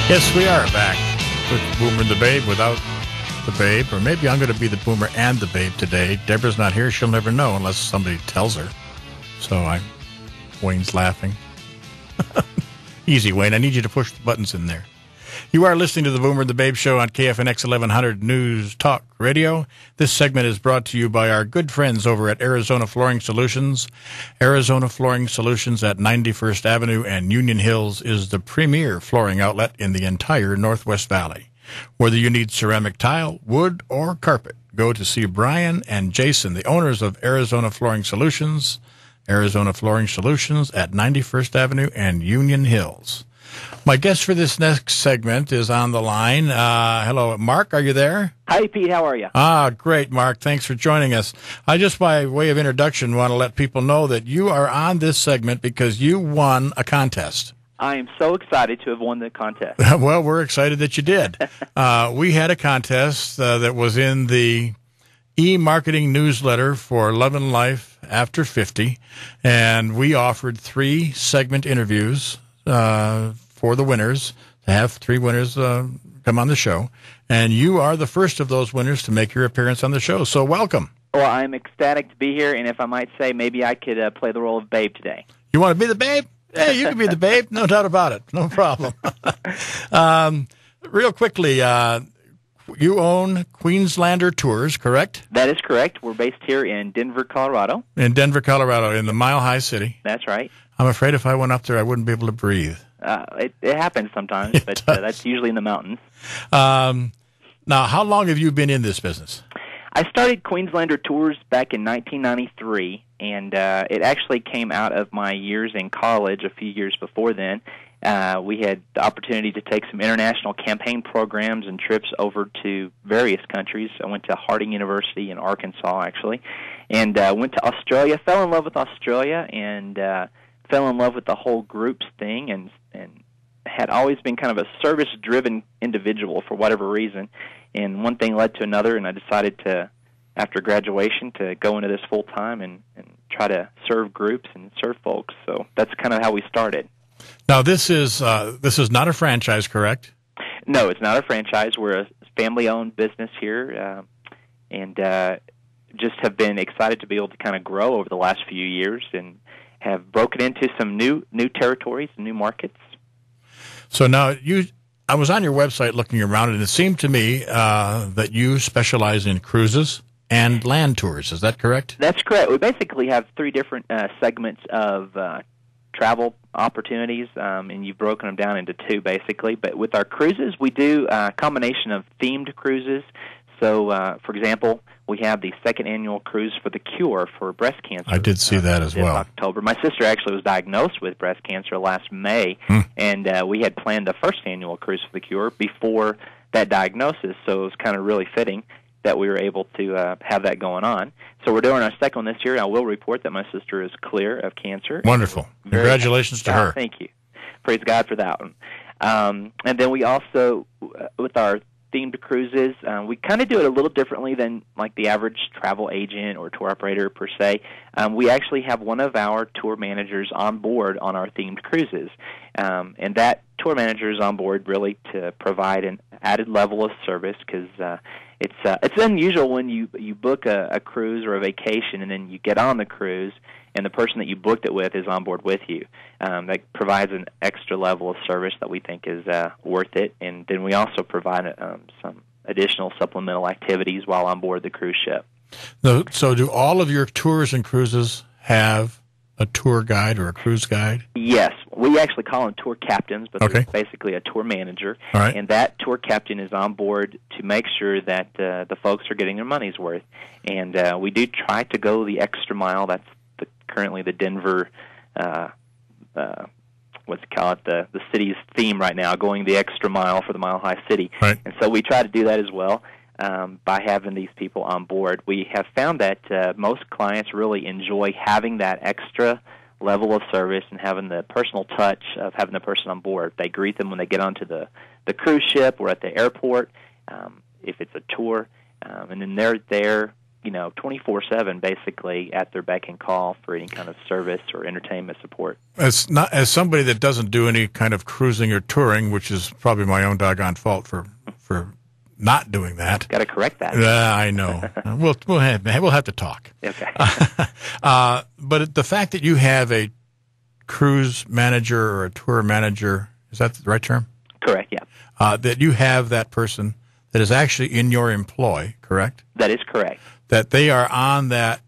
Yes, we are back with Boomer and the Babe without the Babe. Or maybe I'm going to be the Boomer and the Babe today. Deborah's not here. She'll never know unless somebody tells her. So Wayne's laughing. Easy, Wayne. I need you to push the buttons in there. You are listening to the Boomer and the Babe Show on KFNX 1100 News Talk Radio. This segment is brought to you by our good friends over at Arizona Flooring Solutions. Arizona Flooring Solutions at 91st Avenue and Union Hills is the premier flooring outlet in the entire Northwest Valley. Whether you need ceramic tile, wood, or carpet, go to see Brian and Jason, the owners of Arizona Flooring Solutions. Arizona Flooring Solutions at 91st Avenue and Union Hills. My guest for this next segment is on the line. Hello, Mark, are you there? Hi, Pete. How are you? Great, Mark. Thanks for joining us. I just, by way of introduction, want to let people know that you are on this segment because you won a contest. I am so excited to have won the contest. Well, we're excited that you did. We had a contest that was in the e-marketing newsletter for Love and Life After 50, and we offered 3 segment interviews for the winners, to have 3 winners come on the show. And you are the first of those winners to make your appearance on the show, so welcome. Well, I'm ecstatic to be here, and if I might say, maybe I could play the role of Babe today. You want to be the Babe? Yeah, you can be the Babe. No doubt about it. No problem. Real quickly, you own Queenslander Tours, correct? That is correct. We're based here in Denver, Colorado. In Denver, Colorado, in the Mile High City. That's right. I'm afraid if I went up there, I wouldn't be able to breathe. It happens sometimes, but that's usually in the mountains. Now, how long have you been in this business? I started Queenslander Tours back in 1993, and it actually came out of my years in college a few years before then. We had the opportunity to take some international campaign programs and trips over to various countries. I went to Harding University in Arkansas, actually, and went to Australia, fell in love with Australia, and fell in love with the whole groups thing, and had always been kind of a service-driven individual for whatever reason. And one thing led to another, and I decided to, after graduation, to go into this full-time and try to serve groups and serve folks. So that's kind of how we started. Now, this is not a franchise, correct? No, it's not a franchise. We're a family-owned business here, and just have been excited to be able to kind of grow over the last few years and have broken into some new territories and new markets. So now, I was on your website looking around, and it seemed to me that you specialize in cruises and land tours. Is that correct? That's correct. We basically have 3 different segments of travel opportunities, and you've broken them down into 2, basically. But with our cruises, we do a combination of themed cruises. So, for example, we have the 2nd annual cruise for the cure for breast cancer. I did see that as well. October. My sister actually was diagnosed with breast cancer last May, and we had planned the 1st annual cruise for the cure before that diagnosis, so it was kind of really fitting that we were able to have that going on. So we're doing our 2nd one this year, and I will report that my sister is clear of cancer. Wonderful. Congratulations to her. Thank you. Praise God for that one. And then we also, with our themed cruises, we kind of do it a little differently than like the average travel agent or tour operator per se. We actually have one of our tour managers on board on our themed cruises, and that tour manager is on board really to provide an added level of service because it's unusual when you book a cruise or a vacation and then you get on the cruise and the person that you booked it with is on board with you. That provides an extra level of service that we think is worth it. And then we also provide some additional supplemental activities while on board the cruise ship. So do all of your tours and cruises have a tour guide or a cruise guide? Yes. We actually call them tour captains, but okay. They're basically a tour manager. All right. And that tour captain is on board to make sure that the folks are getting their money's worth. And we do try to go the extra mile. That's currently the Denver, the city's theme right now, going the extra mile for the Mile High City. Right. And so we try to do that as well by having these people on board. We have found that most clients really enjoy having that extra level of service and having the personal touch of having the person on board. They greet them when they get onto the cruise ship or at the airport, if it's a tour, and then they're there 24/7 basically at their beck and call for any kind of service or entertainment support. As somebody that doesn't do any kind of cruising or touring, which is probably my own doggone fault for not doing that. Got to correct that. I know. we'll have to talk. Okay. But the fact that you have a cruise manager or a tour manager, is that the right term? Correct. Yeah. That you have that person that is actually in your employ, correct? That is correct. That they are on that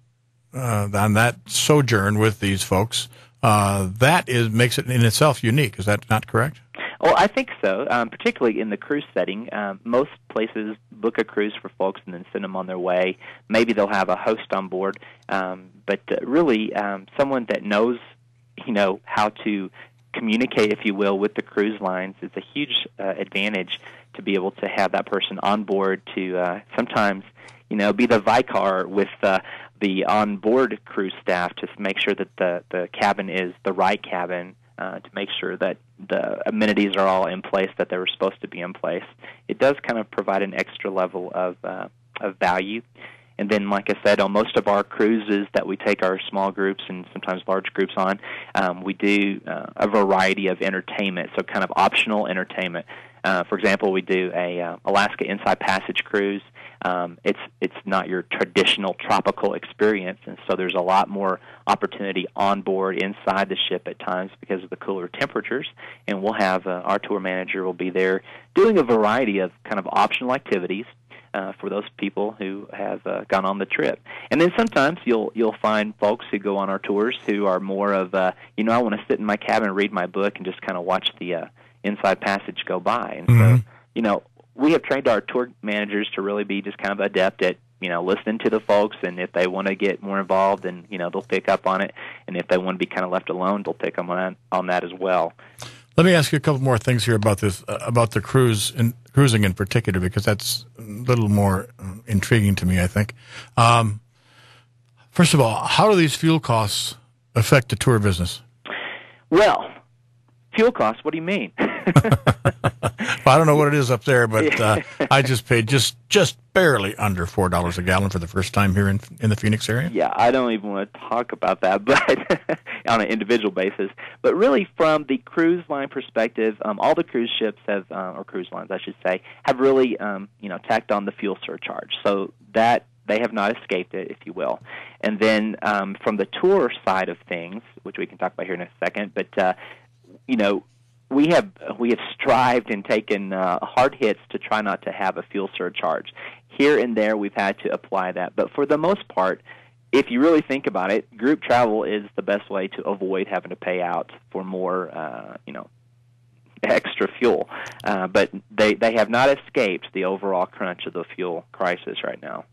sojourn with these folks. That makes it in itself unique. Is that not correct? Well, I think so, particularly in the cruise setting. Most places book a cruise for folks and then send them on their way. Maybe they'll have a host on board, but really someone that knows, how to communicate, if you will, with the cruise lines is a huge advantage to be able to have that person on board to sometimes, be the vicar with the on-board cruise staff to make sure that the cabin is the right cabin, to make sure that the amenities are all in place that they were supposed to be in place. It does kind of provide an extra level of value. And then, like I said, on most of our cruises that we take our small groups and sometimes large groups on, we do a variety of entertainment, so kind of optional entertainment. For example, we do a Alaska Inside Passage cruise. It's not your traditional tropical experience, and so there's a lot more opportunity on board inside the ship at times because of the cooler temperatures. And we'll have our tour manager will be there doing a variety of kind of optional activities for those people who have gone on the trip. And then sometimes you'll find folks who go on our tours who are more of, I want to sit in my cabin and read my book and just kind of watch the Inside Passage go by. And so, we have trained our tour managers to really be just kind of adept at, listening to the folks, and if they want to get more involved, then, they'll pick up on it. And if they want to be kind of left alone, they'll pick up on that as well. Let me ask you a couple more things here about this, about the cruising in particular, because that's a little more intriguing to me, I think. First of all, how do these fuel costs affect the tour business? Well, fuel costs, what do you mean? Well, I don't know what it is up there, but I just paid just barely under $4 a gallon for the first time here in the Phoenix area. Yeah, I don't even want to talk about that, but on an individual basis. But really, from the cruise line perspective, all the cruise ships have, or cruise lines, I should say, have really, tacked on the fuel surcharge. So that they have not escaped it, if you will. And then from the tour side of things, which we can talk about here in a second, but we have strived and taken hard hits to try not to have a fuel surcharge. Here and there, we've had to apply that, but for the most part, if you really think about it, group travel is the best way to avoid having to pay out for more, extra fuel. But they have not escaped the overall crunch of the fuel crisis right now.